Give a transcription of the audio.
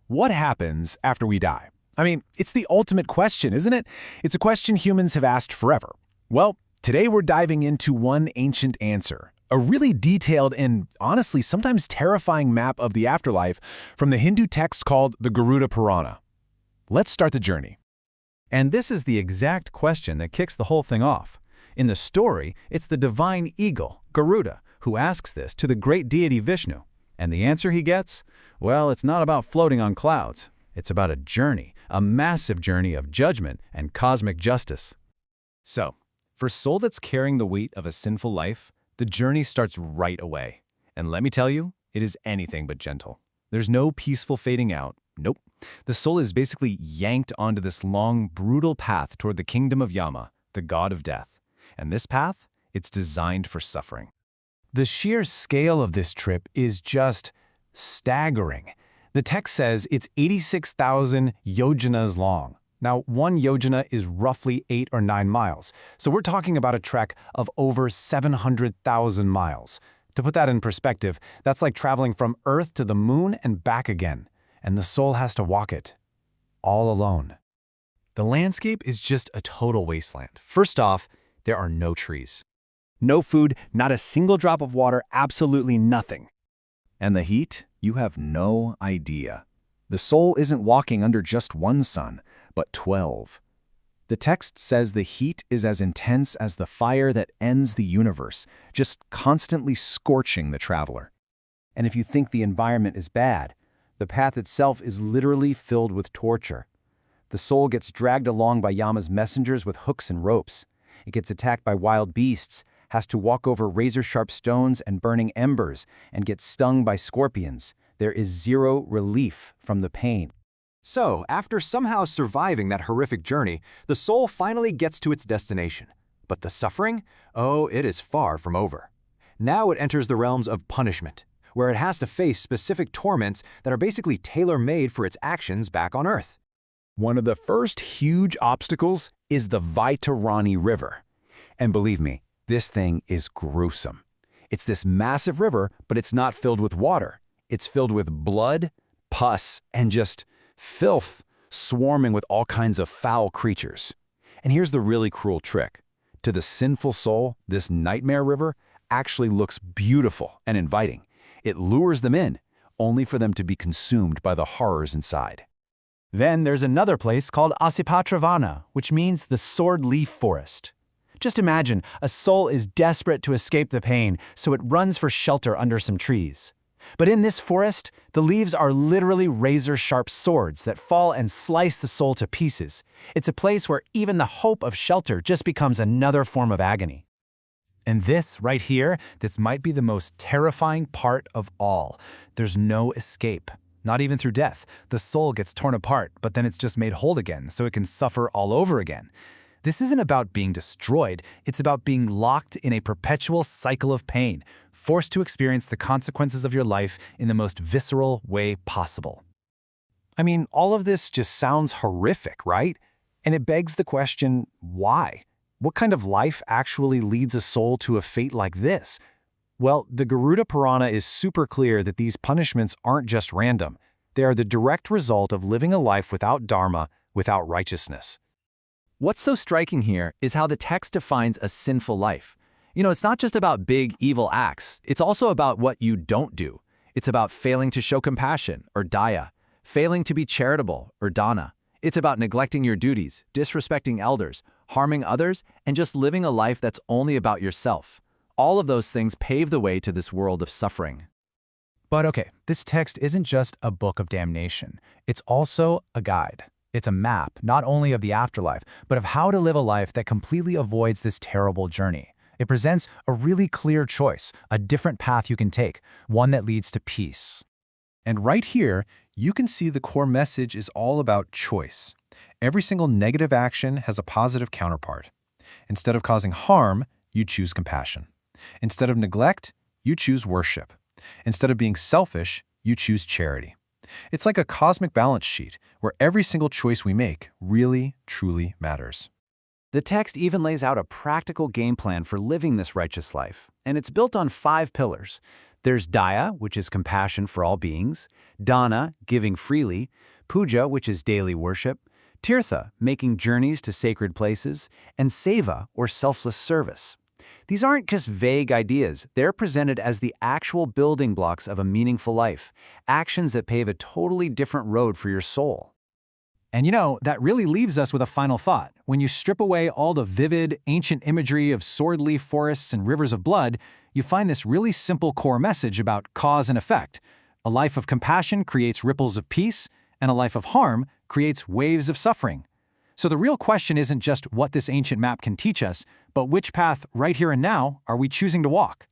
What happens after we die? I mean, it's the ultimate question, isn't it? It's a question humans have asked forever. Well, today we're diving into one ancient answer, a really detailed and honestly sometimes terrifying map of the afterlife from the Hindu text called the Garuda Purana. Let's start the journey. And this is the exact question that kicks the whole thing off. In the story, it's the divine eagle, Garuda, who asks this to the great deity Vishnu. And the answer he gets? Well, it's not about floating on clouds. It's about a journey, a massive journey of judgment and cosmic justice. So, for soul that's carrying the weight of a sinful life, the journey starts right away. And let me tell you, it is anything but gentle. There's no peaceful fading out. Nope. The soul is basically yanked onto this long, brutal path toward the kingdom of Yama, the god of death. And this path, it's designed for suffering. The sheer scale of this trip is just staggering. The text says it's 86,000 yojanas long. Now, one yojana is roughly 8 or 9 miles, so we're talking about a trek of over 700,000 miles. To put that in perspective, that's like traveling from Earth to the moon and back again, and the soul has to walk it all alone. The landscape is just a total wasteland. First off, there are no trees. No food, not a single drop of water, absolutely nothing. And the heat? You have no idea. The soul isn't walking under just one sun, but 12. The text says the heat is as intense as the fire that ends the universe, just constantly scorching the traveler. And if you think the environment is bad, the path itself is literally filled with torture. The soul gets dragged along by Yama's messengers with hooks and ropes. It gets attacked by wild beasts, has to walk over razor-sharp stones and burning embers, and gets stung by scorpions. There is zero relief from the pain. So, after somehow surviving that horrific journey, the soul finally gets to its destination. But the suffering? Oh, it is far from over. Now it enters the realms of punishment, where it has to face specific torments that are basically tailor-made for its actions back on Earth. One of the first huge obstacles is the Vaitarani River. And believe me, this thing is gruesome. It's this massive river, but it's not filled with water. It's filled with blood, pus, and just filth, swarming with all kinds of foul creatures. And here's the really cruel trick. To the sinful soul, this nightmare river actually looks beautiful and inviting. It lures them in, only for them to be consumed by the horrors inside. Then there's another place called Asipatravana, which means the sword leaf forest. Just imagine, a soul is desperate to escape the pain, so it runs for shelter under some trees. But in this forest, the leaves are literally razor-sharp swords that fall and slice the soul to pieces. It's a place where even the hope of shelter just becomes another form of agony. And this, right here, this might be the most terrifying part of all. There's no escape. Not even through death. The soul gets torn apart, but then it's just made whole again, so it can suffer all over again. This isn't about being destroyed, it's about being locked in a perpetual cycle of pain, forced to experience the consequences of your life in the most visceral way possible. I mean, all of this just sounds horrific, right? And it begs the question, why? What kind of life actually leads a soul to a fate like this? Well, the Garuda Purana is super clear that these punishments aren't just random. They are the direct result of living a life without dharma, without righteousness. What's so striking here is how the text defines a sinful life. It's not just about big, evil acts. It's also about what you don't do. It's about failing to show compassion, or daya, failing to be charitable, or dana. It's about neglecting your duties, disrespecting elders, harming others, and just living a life that's only about yourself. All of those things pave the way to this world of suffering. But okay, this text isn't just a book of damnation. It's also a guide. It's a map, not only of the afterlife, but of how to live a life that completely avoids this terrible journey. It presents a really clear choice, a different path you can take, one that leads to peace. And right here, you can see the core message is all about choice. Every single negative action has a positive counterpart. Instead of causing harm, you choose compassion. Instead of neglect, you choose worship. Instead of being selfish, you choose charity. It's like a cosmic balance sheet where every single choice we make really, truly matters. The text even lays out a practical game plan for living this righteous life, and it's built on 5 pillars. There's daya, which is compassion for all beings, dana, giving freely, puja, which is daily worship, tirtha, making journeys to sacred places, and seva, or selfless service. These aren't just vague ideas, they're presented as the actual building blocks of a meaningful life, actions that pave a totally different road for your soul. And that really leaves us with a final thought. When you strip away all the vivid, ancient imagery of sword leaf forests and rivers of blood, you find this really simple core message about cause and effect. A life of compassion creates ripples of peace, and a life of harm creates waves of suffering. So the real question isn't just what this ancient map can teach us, but which path right here and now are we choosing to walk?